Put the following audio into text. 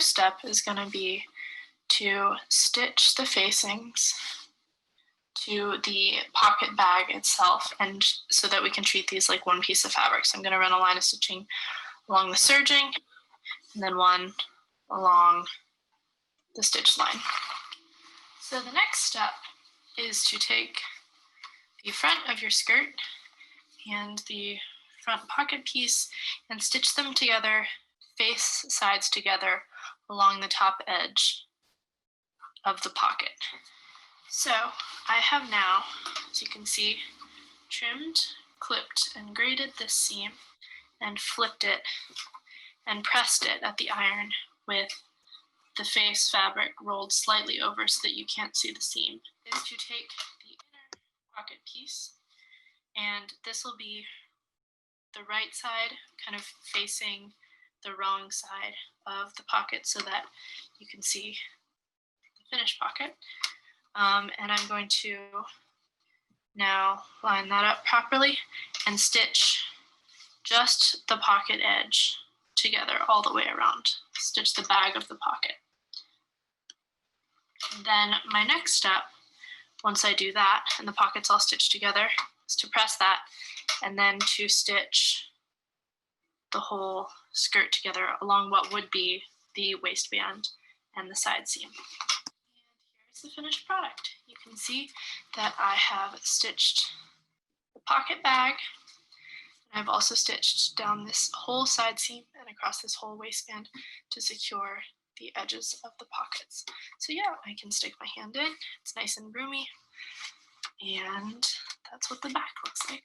first step is going to be to stitch the facings to the pocket bag itself, and so that we can treat these like one piece of fabric. So I'm going to run a line of stitching along the serging and then one along the stitch line. So the next step is to take the front of your skirt and the front pocket piece and stitch them together, face sides together, along the top edge of the pocket. So I have now, as you can see, trimmed, clipped, and graded this seam and flipped it and pressed it at the iron with the face fabric rolled slightly over so that you can't see the seam. Is to take the inner pocket piece, and this will be the right side kind of facing the wrong side of the pocket so that you can see the finished pocket. And I'm going to now line that up properly and stitch just the pocket edge together all the way around. Stitch the bag of the pocket. And then my next step, once I do that and the pocket's all stitched together, is to press that and then to stitch the whole skirt together along what would be the waistband and the side seam. The finished product. You can see that I have stitched the pocket bag, and I've also stitched down this whole side seam and across this whole waistband to secure the edges of the pockets. So yeah, I can stick my hand in, it's nice and roomy, and that's what the back looks like.